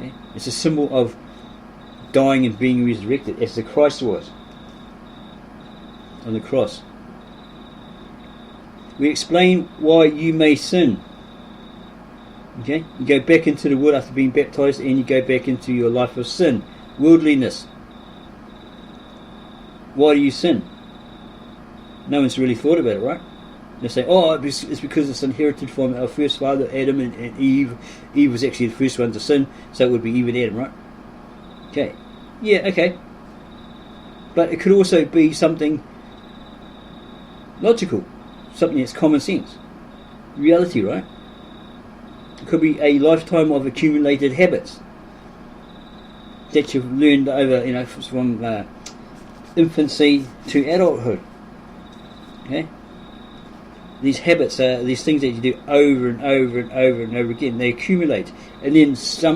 Okay? It's a symbol of dying and being resurrected, as the Christ was on the cross. We explain why you may sin. Okay? You go back into the world after being baptized, and you go back into your life of sin, worldliness. Why do you sin? No one's really thought about it, right? They say, oh, it's because it's inherited from our first father, Adam and Eve. Eve was actually the first one to sin, so it would be Eve and Adam, right? Okay. Yeah, okay. But it could also be something logical, something that's common sense. Reality, right? It could be a lifetime of accumulated habits that you've learned over, from infancy to adulthood. Okay? These habits are these things that you do over and over and over and over again. They accumulate, and then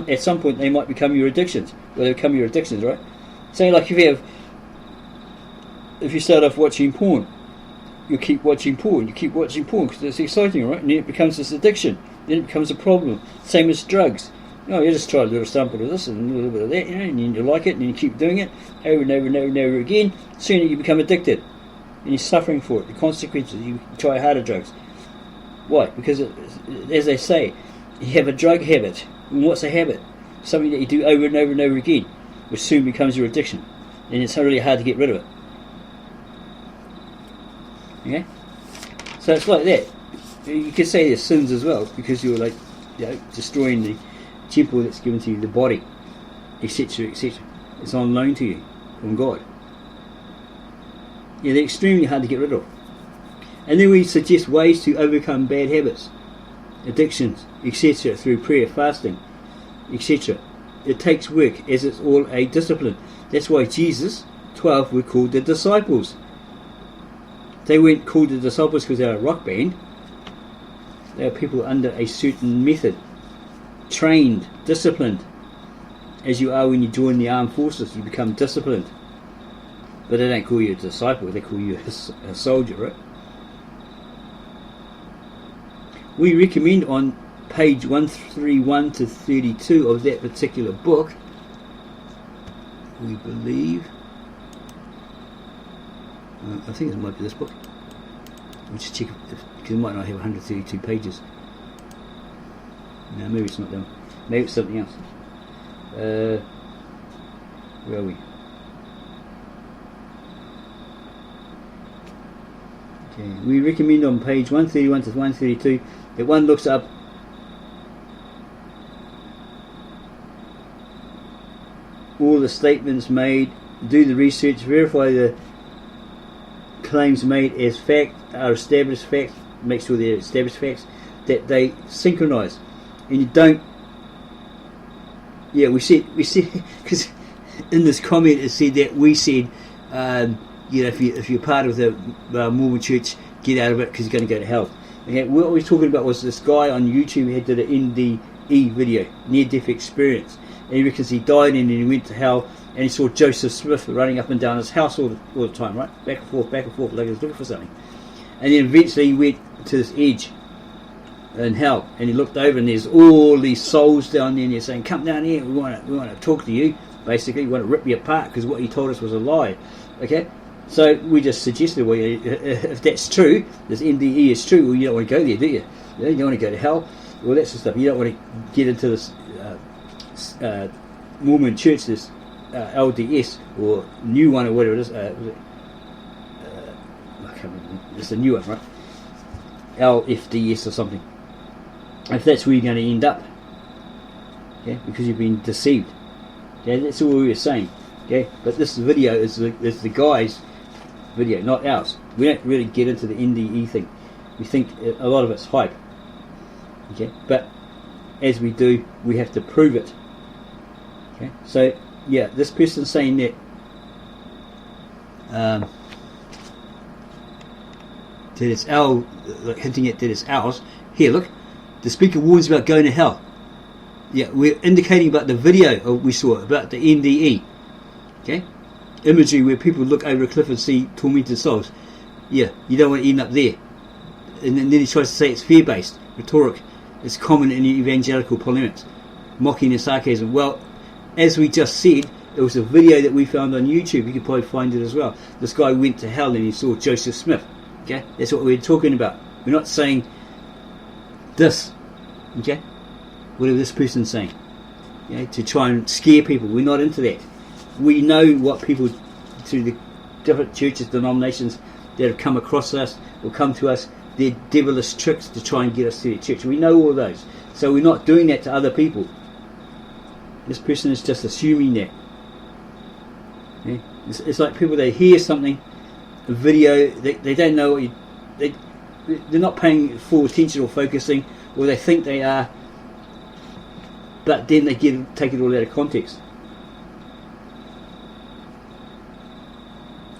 at some point they might become your addictions. Well, they become your addictions, right? So, like if you start off watching porn, you keep watching porn because it's exciting, right? And then it becomes this addiction. Then it becomes a problem. Same as drugs. You just try a little sample of this and a little bit of that, and you like it, and you keep doing it over and over and over and over again. Sooner you become addicted, and you're suffering for it. The consequences. You try harder drugs. Why? Because, as they say, you have a drug habit. And what's a habit? Something that you do over and over and over again, which soon becomes your addiction, and it's really hard to get rid of it. Okay, so it's like that. You could say there's sins as well, because you're destroying the temple that's given to you, the body, etc., etc. It's on loan to you from God. Yeah, they're extremely hard to get rid of. And then we suggest ways to overcome bad habits, addictions, etc., through prayer, fasting, etc. It takes work, as it's all a discipline. That's why Jesus' 12 were called the disciples. They weren't called the disciples because they were a rock band. They were people under a certain method, trained, disciplined. As you are when you join the armed forces, you become disciplined. But they don't call you a disciple, they call you a soldier, right? We recommend on page 131 to 32 of that particular book, we believe, I think it might be this book. We'll just check because it might not have 132 pages. No, maybe it's not that one. Maybe it's something else. Where are we? Okay. We recommend on page 131 to 132 that one looks up all the statements made, do the research, verify the claims made as fact are established facts, make sure they're established facts, that they synchronize, and you don't. Yeah, we said because in this comment it said that we said, if you're part of the Mormon Church, get out of it because you're going to go to hell. Okay, what we were talking about was this guy on YouTube who did an NDE video, near-death experience, and he reckons he died and then he went to hell. And he saw Joseph Smith running up and down his house all the time, right? Back and forth, like he was looking for something. And then eventually he went to this edge in hell, and he looked over, and there's all these souls down there, and they're saying, "Come down here, we want to talk to you." Basically, we want to rip you apart because what you told us was a lie. Okay, so we just suggested, well, if that's true, this NDE is true, well, you don't want to go there, do you? You don't want to go to hell. Well, that's the stuff. You don't want to get into this Mormon church, this LDS or new one or whatever it is. I can't remember. It's a new one, right? LFDS or something. If that's where you're going to end up, okay, because you've been deceived. Okay, that's all we were saying. Okay, but this video is the guy's video, not ours. We don't really get into the NDE thing. We think a lot of it's hype. Okay, but as we do, we have to prove it. Okay, so yeah, this person's saying that that it's hinting at that it's ours. Here, look, the speaker warns about going to hell. Yeah, we're indicating about the video we saw about the NDE. Okay, imagery where people look over a cliff and see tormented souls. Yeah, you don't want to end up there. And then he tries to say it's fear-based, rhetoric. It's common in evangelical polemics. mocking and sarcasm. Well, as we just said, it was a video that we found on YouTube. You could probably find it as well. This guy went to hell and he saw Joseph Smith. Okay, that's what we're talking about. We're not saying this, okay, whatever this person's saying, to try and scare people. We're not into that. We know what people through the different churches, denominations that have come across us or come to us, their devilish tricks to try and get us to their church. We know all those. So we're not doing that to other people. This person is just assuming that. Yeah? It's like people, they hear something, a video, they don't know what they're not paying full attention or focusing, or they think they are, but then they take it all out of context.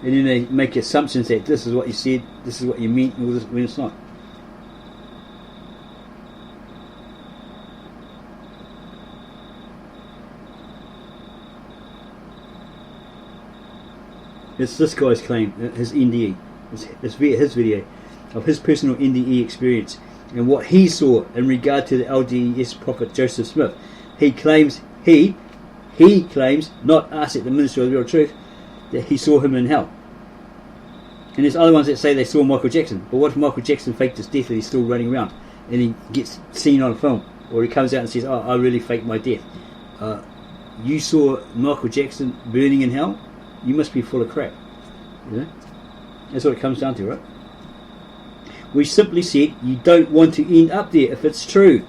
And then they make assumptions that this is what you said, this is what you meant, when it's not. It's this guy's claim, his NDE, his video of his personal NDE experience and what he saw in regard to the LDS prophet Joseph Smith. He claims, not us at the Ministry of the Real Truth, that he saw him in hell. And there's other ones that say they saw Michael Jackson. But what if Michael Jackson faked his death and he's still running around and he gets seen on film, or he comes out and says, oh, I really faked my death? You saw Michael Jackson burning in hell? You must be full of crap. You know? That's what it comes down to, right? We simply said you don't want to end up there if it's true.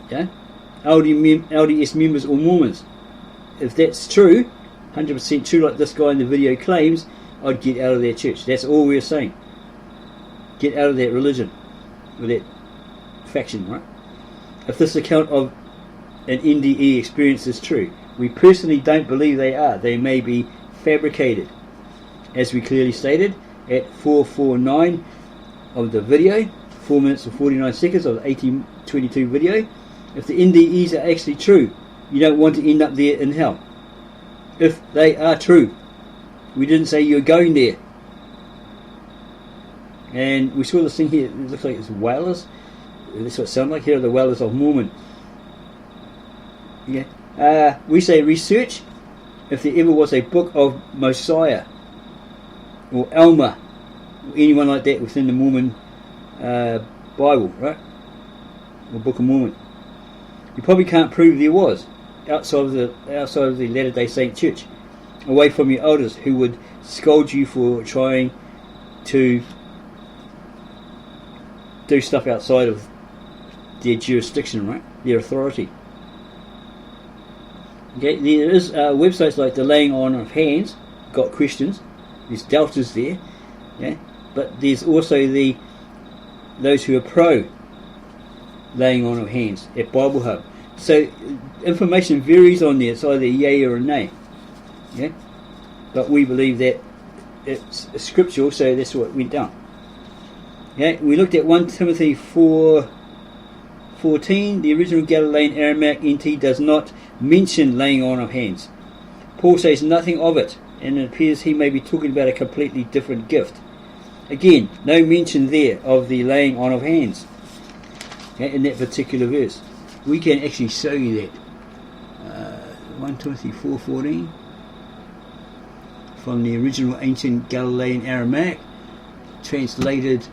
Okay? LDS members or Mormons. If that's true, 100% true, like this guy in the video claims, I'd get out of their church. That's all we're saying. Get out of that religion, or that faction, right? If this account of an NDE experience is true, we personally don't believe they are. They may be fabricated. As we clearly stated at 449 of the video, 4 minutes and 49 seconds of the 1822 video, if the NDEs are actually true, you don't want to end up there in hell. If they are true, we didn't say you're going there. And we saw this thing here, it looks like it's whalers. That's what it sounds like. Here are the whalers of Mormon. Yeah. We say research if there ever was a book of Mosiah or Alma or anyone like that within the Mormon Bible, right? Or Book of Mormon. You probably can't prove there was outside of the Latter-day Saint Church, away from your elders who would scold you for trying to do stuff outside of their jurisdiction, right? Their authority. Okay, there is websites like the Laying On of Hands got questions. There's deltas there, yeah. But there's also those who are pro laying on of hands at Bible Hub. So information varies on there. It's either a yay or a nay. Yeah, but we believe that it's scriptural, so that's what went down. Yeah, we looked at 1 Timothy 4:14. The original Galilean-Aramaic NT does not mention laying on of hands. Paul says nothing of it, and it appears he may be talking about a completely different gift. Again, no mention there of the laying on of hands, okay, in that particular verse. We can actually show you that. 1 Timothy 4:14 from the original ancient Galilean-Aramaic, translated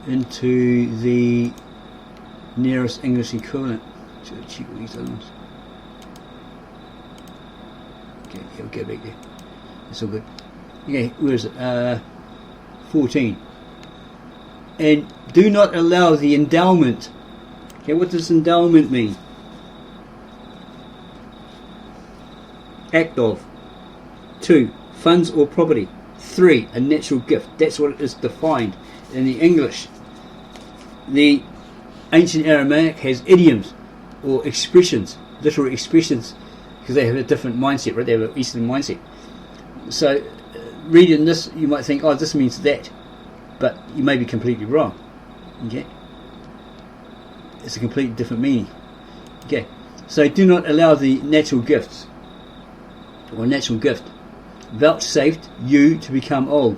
into the nearest English equivalent. So check these other ones. Okay, we'll go back there. That's all good. Okay, where is it? 14. And do not allow the endowment. Okay, what does endowment mean? Act of. 2. Funds or property. 3. A natural gift. That's what it is defined in the English. The ancient Aramaic has idioms or expressions, literal expressions, because they have a different mindset, right? They have an Eastern mindset. So reading this, you might think, oh, this means that, but you may be completely wrong. Okay, it's a completely different meaning. Okay, so do not allow the natural gifts or natural gift vouchsafed you to become old.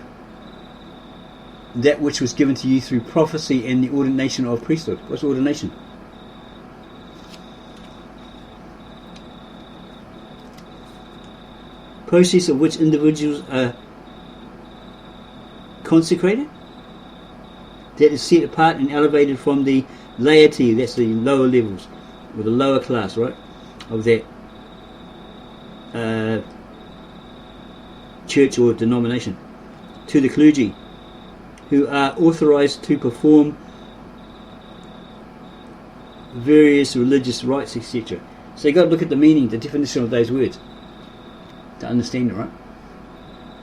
that which was given to you through prophecy and the ordination of priesthood. What's ordination? Process of which individuals are consecrated, that is set apart and elevated from the laity, that's the lower levels, or the lower class, right, of that church or denomination, to the clergy, who are authorized to perform various religious rites, etc. So you've got to look at the meaning, the definition of those words to understand it, right?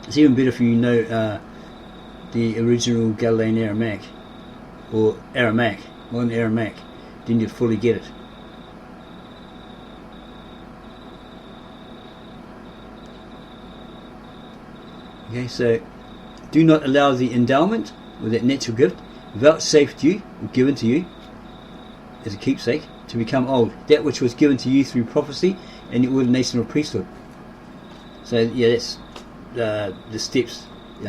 It's even better if you know the original Galilean-Aramaic or Aramaic, modern Aramaic, then you fully get it. Okay, so do not allow the endowment or that natural gift vouchsafed you or given to you as a keepsake to become old, that which was given to you through prophecy and the ordination of priesthood. So yeah, that's the steps,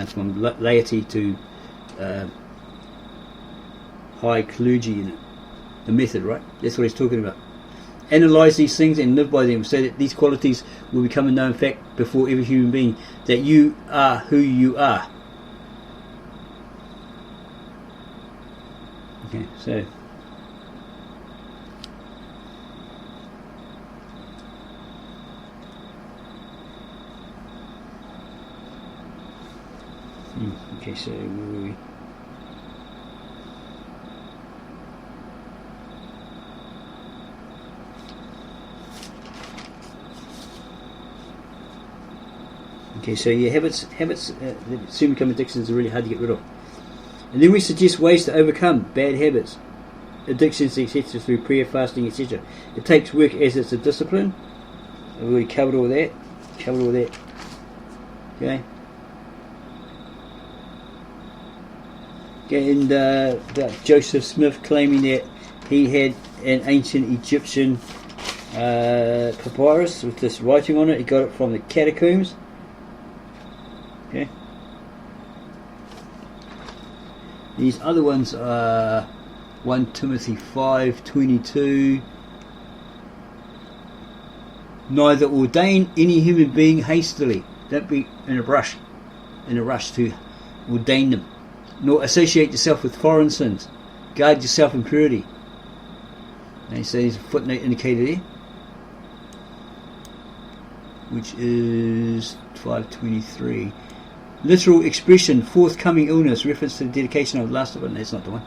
from laity to high clergy, the method, right? That's what he's talking about. Analyze these things and live by them, so that these qualities will become a known fact before every human being, that you are who you are. Okay, so okay, so where were we? Okay, so yeah, habits that soon become addictions are really hard to get rid of. And then we suggest ways to overcome bad habits, addictions, etc., through prayer, fasting, etc. It takes work as it's a discipline. I've already covered all that. Okay. And about Joseph Smith claiming that he had an ancient Egyptian papyrus with this writing on it. He got it from the catacombs. Okay. These other ones are 1 Timothy 5:22. Neither ordain any human being hastily. Don't be in a rush to ordain them. Nor associate yourself with foreign sins. Guard yourself in purity. And so there's a footnote indicated there, which is 5:23. Literal expression, forthcoming illness, reference to the dedication of the last one. That's not the one.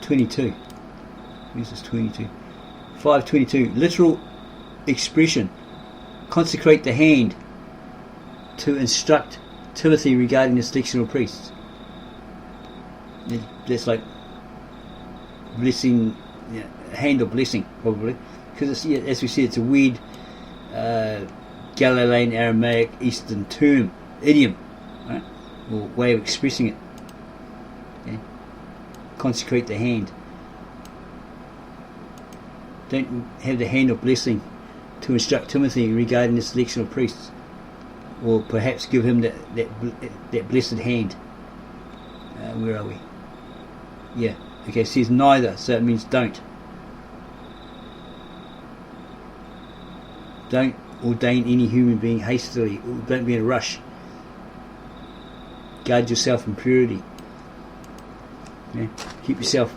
22. This is 22. 5:22. Literal expression, consecrate the hand to instruct Timothy regarding the selection of priests. That's like blessing, hand of blessing, probably, because it's, as we said, it's a weird Galilean-Aramaic Eastern term, idiom, right? Or way of expressing it. Okay? Consecrate the hand. Don't have the hand of blessing to instruct Timothy regarding the selection of priests, or perhaps give him that blessed hand. Where are we? Yeah. Okay. It says neither, so it means don't. Don't ordain any human being hastily. Don't be in a rush. Guard yourself in purity. Okay? Keep yourself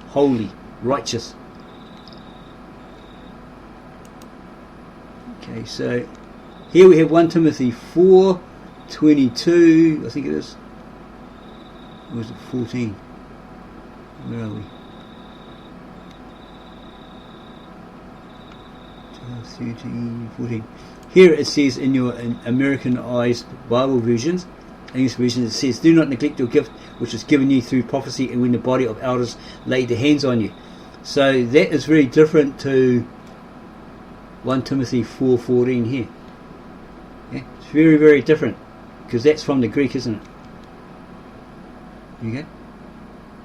holy, righteous. Okay, so here we have 1 Timothy 4:22, I think it is. Or was it 14? Where are we? 13, 14. Here it says in your Americanized Bible versions, English versions, it says, do not neglect your gift which was given you through prophecy and when the body of elders laid their hands on you. So that is very different to 1 Timothy 4:14 here. Okay? It's very, very different, because that's from the Greek, isn't it? Okay?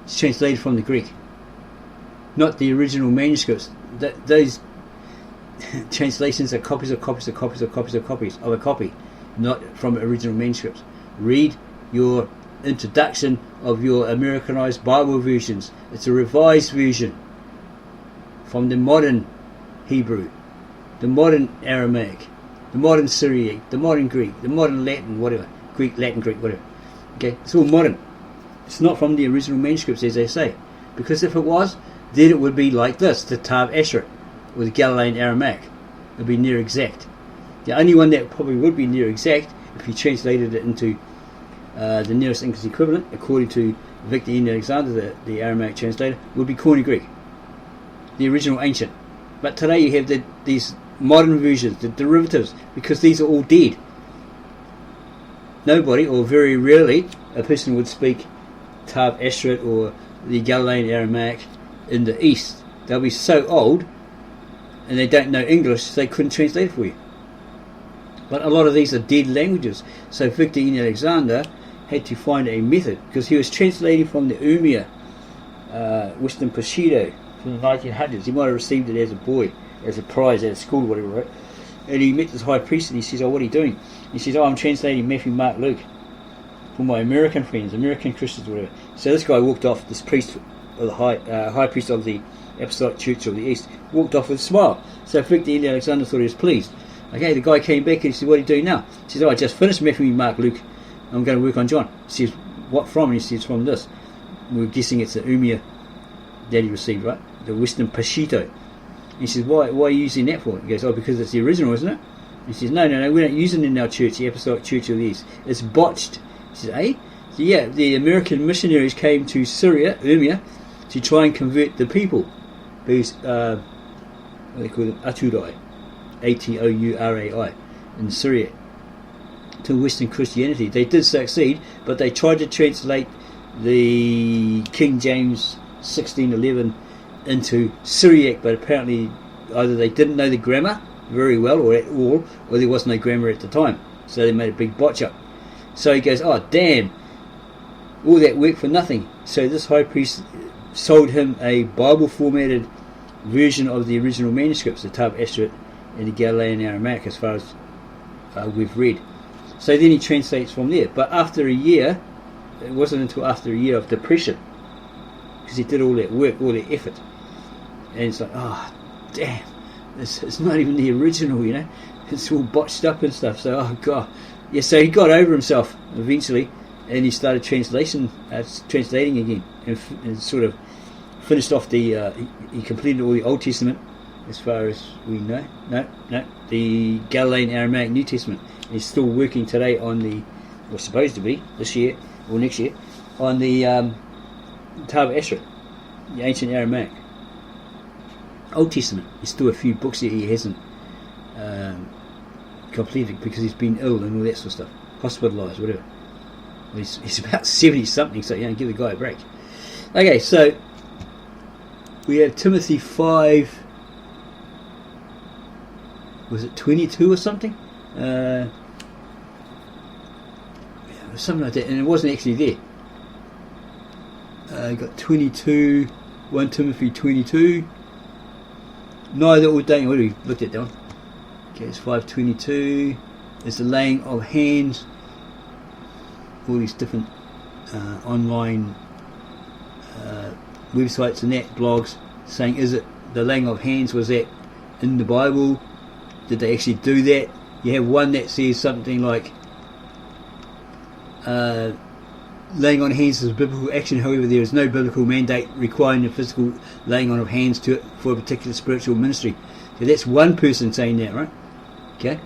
It's translated from the Greek, not the original manuscripts. Those translations are copies of copies of copies of copies of copies of a copy. not from original manuscripts. Read your introduction of your Americanized Bible versions. It's a revised version from the modern Hebrew, the modern Aramaic, the modern Syriac, the modern Greek, the modern Latin, whatever. Greek, Latin, Greek, whatever. Okay, it's all modern. It's not from the original manuscripts, as they say. Because if it was, then it would be like this, the Tav Asheret, or the Galilean-Aramaic. It would be near exact. The only one that probably would be near exact, if you translated it into the nearest English equivalent, according to Victor E. Alexander, the Aramaic translator, would be Koine Greek, the original ancient. But today you have these modern versions, the derivatives, because these are all dead. Nobody, or very rarely, a person would speak Tav Asheret or the Galilean-Aramaic in the East. They'll be so old and they don't know English, they couldn't translate it for you. But a lot of these are dead languages. So Victor E. Alexander had to find a method, because he was translating from the Urmia, Western Peshitta, from the 1900s. He might have received it as a boy, as a prize at school or whatever, right? And he met this high priest and he says, "Oh, what are you doing?" He says, "Oh, I'm translating Matthew, Mark, Luke for my American friends, American Christians, whatever." So this guy walked off, this priest, or the high priest of the Apostolic Church of the East, walked off with a smile. So Victor E. Alexander thought he was pleased. Okay, the guy came back and he said, "What are you doing now?" He says, "Oh, I just finished Matthew, Mark, Luke. I'm going to work on John." He says, "What from?" And he says, "From this." We're guessing it's the Urmia that he received, right? The Western Peshitta. He says, why are you using that for? He goes, "Oh, because it's the original, isn't it?" He says, no, we don't use it in our church, the Apostolic Church of the East. It's botched." He says, "Eh?" So yeah, the American missionaries came to Syria, Urmia, to try and convert the people. Who's, what they call them, Aturai, Atourai, in Syria, to Western Christianity. They did succeed, but they tried to translate the King James 1611 into Syriac, but apparently either they didn't know the grammar very well or at all, or there was no grammar at the time, so they made a big botch up. So he goes, "Oh damn, all that work for nothing." So this high priest sold him a Bible formatted version of the original manuscripts, the Tav Asheret and the Galilean-Aramaic, as far as we've read. So then he translates from there. But after a year, it wasn't until after a year of depression, because he did all that work, all that effort, and it's like, oh damn, it's not even the original, you know, it's all botched up and stuff. So, oh god, yeah. So he got over himself eventually, and he started translating again, and sort of finished off the. He completed all the Old Testament, as far as we know. No, the Galilean-Aramaic New Testament. He's still working today on the, or supposed to be this year or next year, on the Tav Asheret, the ancient Aramaic. Old Testament. There's still a few books that he hasn't completed because he's been ill and all that sort of stuff, hospitalised, whatever. Well, he's about 70 something, so give the guy a break. Okay, so we have Timothy 5. Was it 22 or something? Something like that, and it wasn't actually there. Got 22, 1 Timothy 22. Neither ordained. What have we looked at that one? Okay, it's 5:22. It's the laying of hands. All these different online websites and that, blogs, saying, is it the laying of hands, was that in the Bible? Did they actually do that? You have one that says something like laying on hands is a biblical action, however there is no biblical mandate requiring the physical laying on of hands to it for a particular spiritual ministry. So that's one person saying that, right? Okay,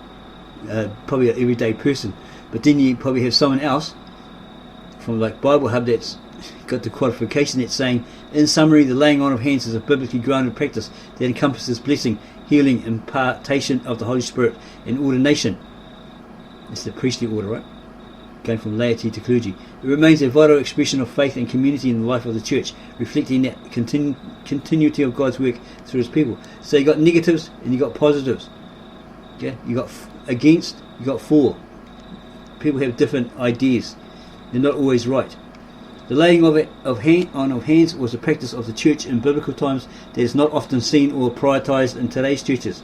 probably an everyday person. But then you probably have someone else from like Bible Hub that's got the qualification that's saying, in summary, the laying on of hands is a biblically grounded practice that encompasses blessing, healing, impartation of the Holy Spirit, and ordination. It's the priestly order, right? Going from laity to clergy. It remains a vital expression of faith and community in the life of the church, reflecting that continuity of God's work through His people. So you got negatives and you got positives. Okay, you got against, you got for. People have different ideas. They're not always right. The laying of hands was a practice of the church in biblical times that is not often seen or prioritised in today's churches.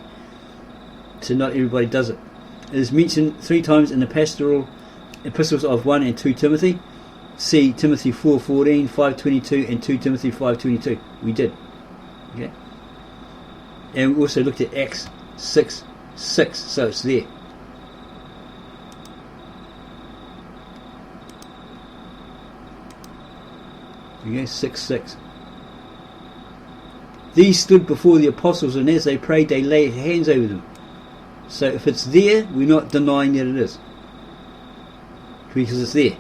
So not everybody does it. It is mentioned 3 times in the pastoral epistles of 1 and 2 Timothy. See Timothy 4:14, 5:22, and 2 Timothy 5:22. We did. Okay. And we also looked at Acts 6:6, so it's there. Okay, 6:6. These stood before the apostles, and as they prayed, they laid hands over them. So if it's there, we're not denying that it is, because it's there.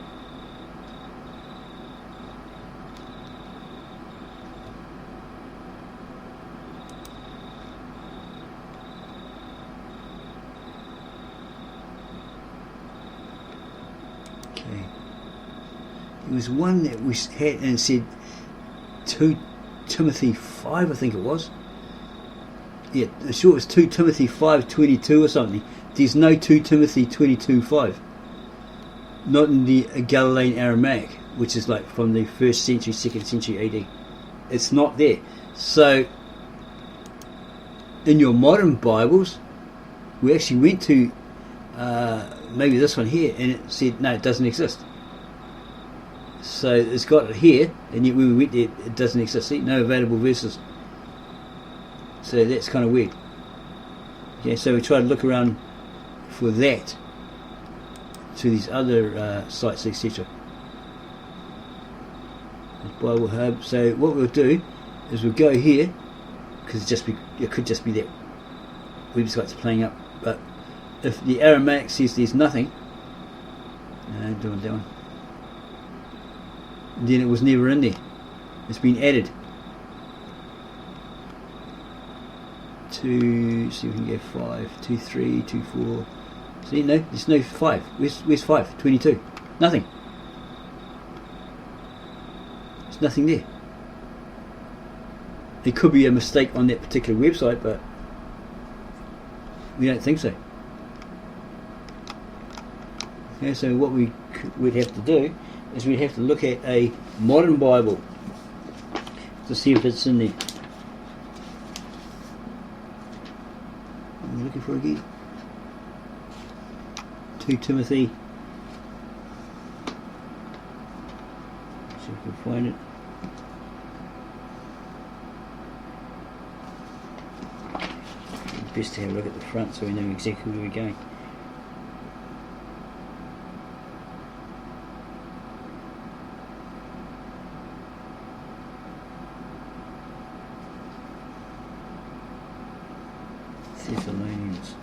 Okay. There was one that we had and said 2 Timothy 5, I think it was. Yeah, sure, it was 2 Timothy 5:22 or something. There's no 2 Timothy 22:5. Not in the Galilean-Aramaic, which is like from the 1st century, 2nd century AD. It's not there. So, in your modern Bibles, we actually went to maybe this one here, and it said, no, it doesn't exist. So it's got it here, and yet when we went there, it doesn't exist. See, no available verses. So that's kind of weird. Okay, so we try to look around for that to these other sites, etc. Bible Hub. So what we'll do is we'll go here, because it could just be that website's playing up. But if the Aramaic says there's nothing, no, doing that one. Then it was never in there. It's been added. See if we can get 5, 2, 3, 2, 4. See, no, there's no 5. Where's 5? 22. Nothing. There's nothing there. It could be a mistake on that particular website, but we don't think so. Okay, so what we'd have to do is we'd have to look at a modern Bible to see if it's in there. I'm looking for it again. 2 Timothy. See if we can find it. It's best to have a look at the front so we know exactly where we're going. Thessalonians.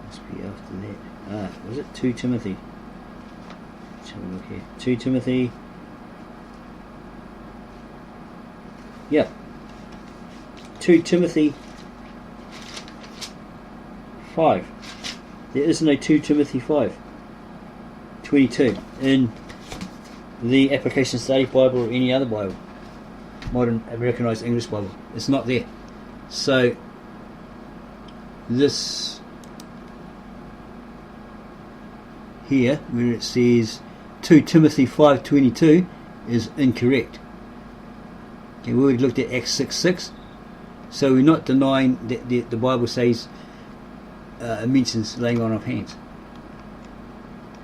Must be after that. Was it 2 Timothy? Let's have a look here. 2 Timothy. Yeah. 2 Timothy 5. There is no 2 Timothy 5. 22 in the Application Study Bible or any other Bible, modern Americanized English Bible. It's not there. So this here, where it says 2 Timothy 5:22, is incorrect. Okay, we already looked at Acts 6:6, so we're not denying that the Bible says it mentions laying on of hands.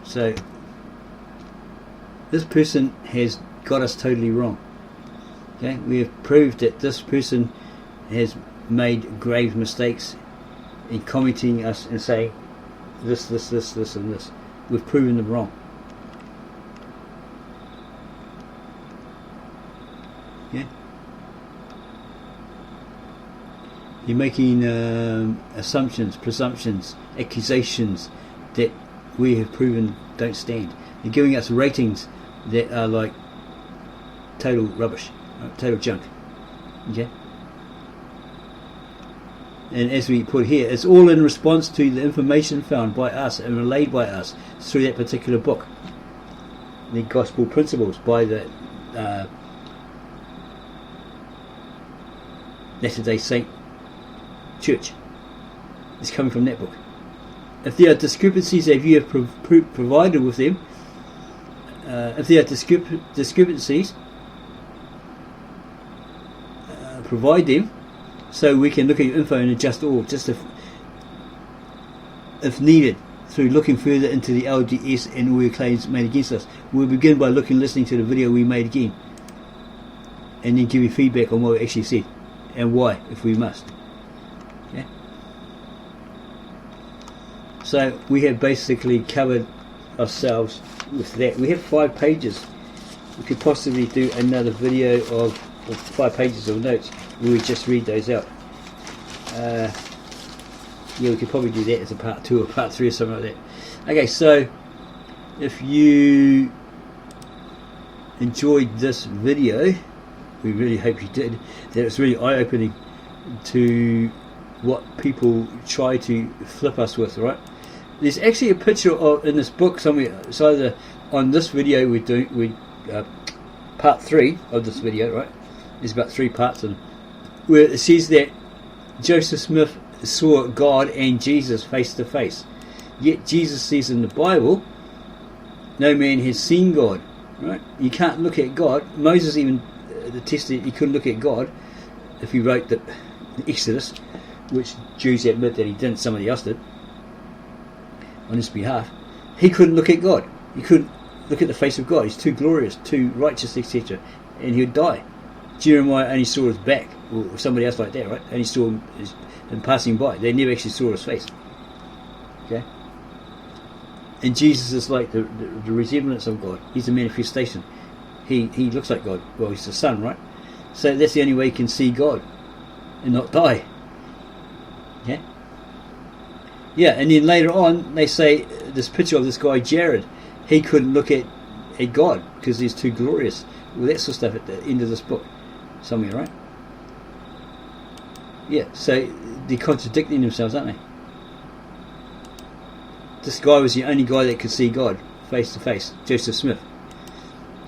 So this person has got us totally wrong. Okay, we have proved that this person has made grave mistakes in commenting us and saying this, and this. We've proven them wrong. Yeah, you're making assumptions, presumptions, accusations that we have proven don't stand. You're giving us ratings that are like total rubbish, total junk. Okay? And as we put here, it's all in response to the information found by us and relayed by us through that particular book. The Gospel Principles by the Latter-day Saint Church. It's coming from that book. If there are discrepancies that you have provided with them, if there are discrepancies, provide them, so we can look at your info and adjust all, just if needed, through looking further into the LDS and all your claims made against us. We'll begin by listening to the video we made again, and then give you feedback on what we actually said and why, if we must. Okay? So we have basically covered ourselves with that. We have 5 pages. We could possibly do another video of 5 pages of notes where we just read those out. Yeah, we could probably do that as a part 2 or part 3 or something like that. Okay, so if you enjoyed this video, we really hope you did, that it's really eye-opening to what people try to flip us with, right? There's actually a picture of, in this book somewhere, it's either on this video we're doing, part 3 of this video, right? There's about 3 parts in it, where it says that Joseph Smith saw God and Jesus face to face. Yet Jesus says in the Bible, no man has seen God, right? You can't look at God. Moses even attested he couldn't look at God if he wrote the Exodus, which Jews admit that he didn't, somebody else did on his behalf. He couldn't look at God. He couldn't look at the face of God. He's too glorious, too righteous, etc. And he would die. Jeremiah only saw his back, or somebody else like that, right? Only saw him passing by. They never actually saw his face. Okay? And Jesus is like the resemblance of God. He's a manifestation. He looks like God. Well, he's the Son, right? So that's the only way you can see God and not die. Okay? Yeah, and then later on they say this picture of this guy Jared, he couldn't look at God because he's too glorious. Well, that sort of stuff at the end of this book somewhere, right? Yeah, so they're contradicting themselves, aren't they? This guy was the only guy that could see God face to face, Joseph Smith.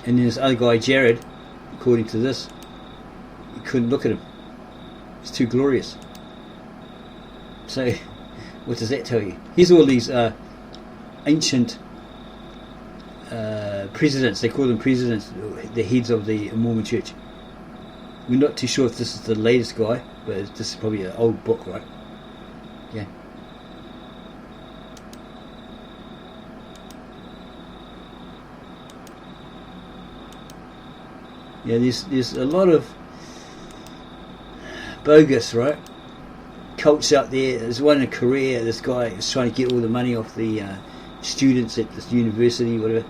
And then this other guy, Jared, according to this, you couldn't look at him. It's too glorious. So, what does that tell you? Here's all these ancient presidents, they call them presidents, the heads of the Mormon Church. We're not too sure if this is the latest guy, but this is probably an old book, right? Yeah. Yeah, there's a lot of bogus, right? Cults out there. There's one in Korea, this guy is trying to get all the money off the students at this university, whatever.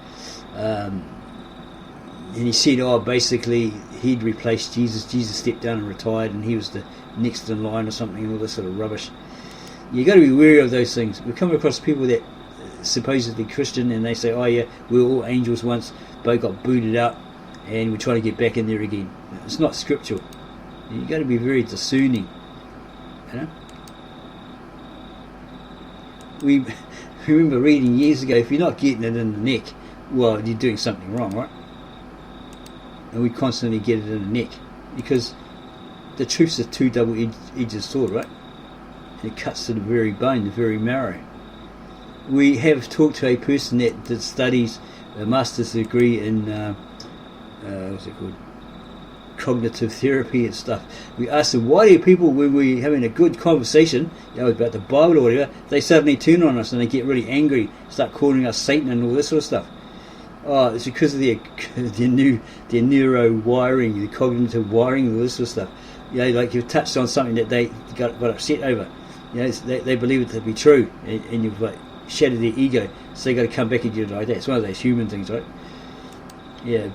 And he said, basically he'd replaced Jesus. Jesus stepped down and retired, and he was the next in line or something, and all this sort of rubbish. You got to be wary of those things. We come across people that supposedly Christian, and they say, oh yeah, we were all angels once, but got booted out, and we're trying to get back in there again. It's not scriptural. You got to be very discerning. You know. We remember reading years ago, if you're not getting it in the neck, well, you're doing something wrong, right? And we constantly get it in the neck, because the truth's a two double-edged sword, right? And it cuts to the very bone, the very marrow. We have talked to a person that studies a master's degree in what's it called, cognitive therapy and stuff. We asked them, why do people, when we're having a good conversation, about the Bible or whatever, they suddenly turn on us and they get really angry, start calling us Satan and all this sort of stuff? Oh, it's because of their neuro wiring, the cognitive wiring, and all this sort of stuff. Like you've touched on something that they got upset over. They believe it to be true, and you've like shattered their ego, so they got to come back at you like that. It's one of those human things, right? Yeah,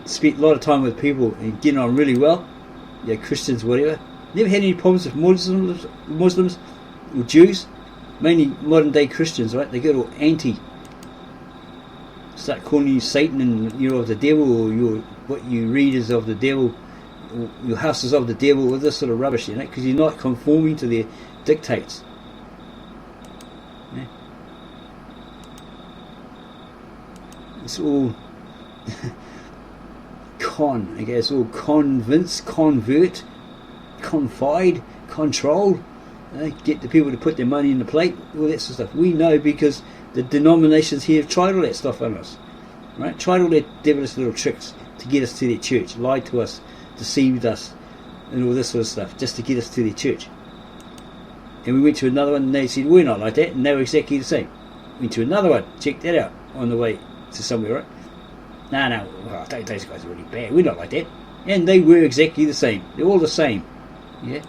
spent a lot of time with people and getting on really well. Christians, whatever. Never had any problems with Muslims or Jews, mainly modern day Christians, right? They get all anti. Start calling you Satan and you're of the devil, or what you read is of the devil, or your house is of the devil, or this sort of rubbish, because you're not conforming to their dictates. Yeah. It's all it's all convince, convert, confide, control, get the people to put their money in the plate, all that sort of stuff. We know because the denominations here have tried all that stuff on us, right? Tried all their devilish little tricks to get us to their church, lied to us, deceived us and all this sort of stuff, just to get us to their church. And we went to another one, and they said, we're not like that, and they were exactly the same. Went to another one, checked that out on the way to somewhere, right? No, those guys are really bad, we're not like that. And they were exactly the same. They're all the same. Yeah.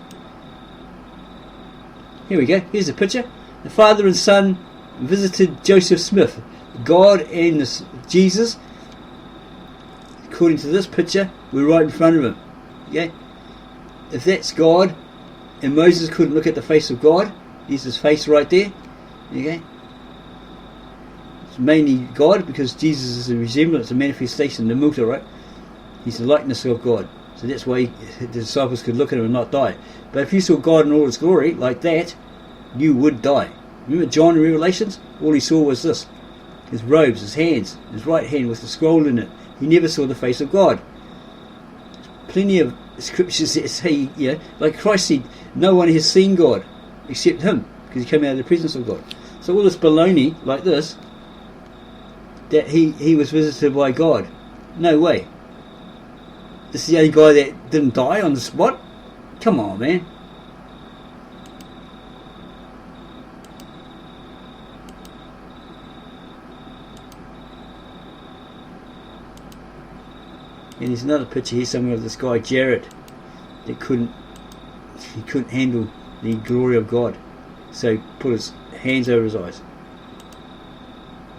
Here we go, here's the picture. The father and son visited Joseph Smith. God and Jesus, according to this picture, were right in front of him. Okay? If that's God, and Moses couldn't look at the face of God, there's his face right there. Okay? It's mainly God, because Jesus is a resemblance, a manifestation, the muta, right? He's the likeness of God. So that's why the disciples could look at him and not die. But if you saw God in all his glory, like that, you would die. Remember John in Revelations? All he saw was this. His robes, his hands, his right hand with the scroll in it. He never saw the face of God. Plenty of scriptures that say, like Christ said, no one has seen God except him, because he came out of the presence of God. So all this baloney, like this, that he was visited by God. No way. This is the only guy that didn't die on the spot? Come on, man. And there's another picture here somewhere of this guy Jared that couldn't handle the glory of God, so he put his hands over his eyes.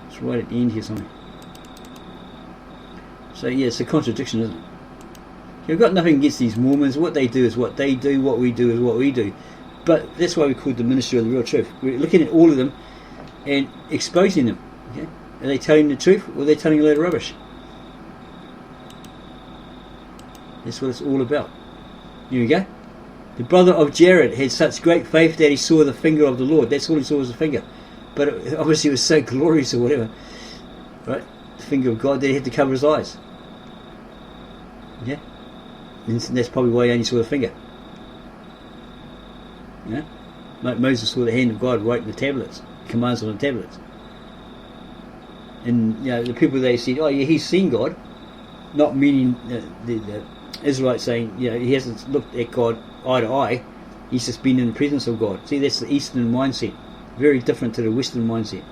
It's right at the end here somewhere. So yeah, it's a contradiction, isn't it? You've got nothing against these Mormons. What they do is what they do, what we do is what we do. But that's why we call it the ministry of the real truth. We're looking at all of them and exposing them. Okay? Are they telling the truth, or are they telling a load of rubbish? That's what it's all about. Here we go. The brother of Jared had such great faith that he saw the finger of the Lord. That's all he saw was the finger. But obviously it was so glorious or whatever. Right? The finger of God that he had to cover his eyes. Yeah? And that's probably why he only saw the finger. Yeah? Like Moses saw the hand of God writing the tablets. Commands on the tablets. And the people, they said, oh yeah, he's seen God. Not meaning the Israelites saying, he hasn't looked at God eye to eye, he's just been in the presence of God. See, that's the Eastern mindset, very different to the Western mindset.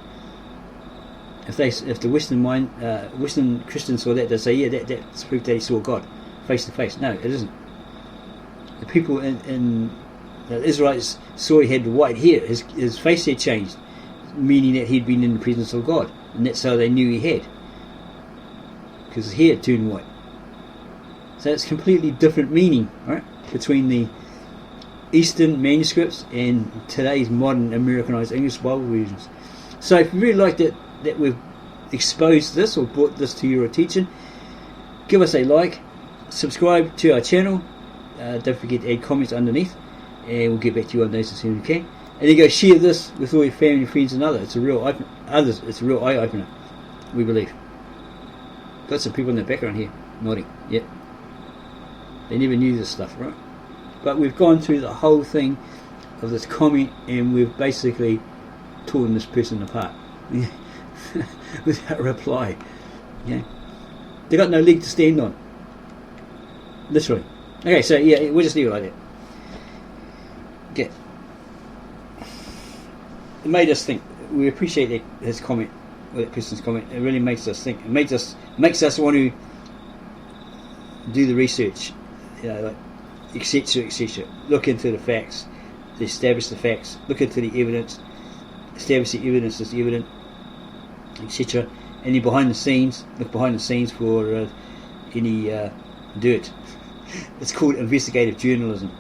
If the Western Christians saw that, they say, yeah, that's proof that he saw God face to face. No, it isn't. The people in the Israelites saw he had white hair, his face had changed, meaning that he'd been in the presence of God, and that's how they knew he had, because his hair turned white. So it's completely different meaning, right, between the Eastern manuscripts and today's modern Americanized English Bible versions. So if you really like that we've exposed this or brought this to your attention, give us a like, subscribe to our channel, don't forget to add comments underneath, and we'll get back to you on those as soon as we can. And then go share this with all your family, friends and others. It's a real eye opener, we believe. Got some people in the background here nodding. Yep. They never knew this stuff, right? But we've gone through the whole thing of this comment, and we've basically torn this person apart without reply. Yeah, they got no leg to stand on, literally. Okay, so yeah, we'll just leave it like that. Okay. It made us think. We appreciate his comment, or that person's comment. It really makes us think. It makes us want to do the research, like etc. Look into the facts, establish the facts. Look into the evidence, establish the evidence is evident, etc. And then behind the scenes, look behind the scenes for any dirt. It's called investigative journalism.